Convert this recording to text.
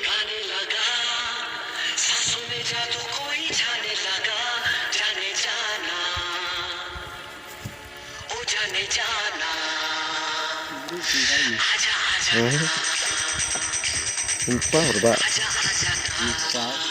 गाने लगा सांसों में जादू कोई जाने लगा जाने जाना ओ जाने जाना आजा आजा Sumpah berapa? आजा आजा Bisa.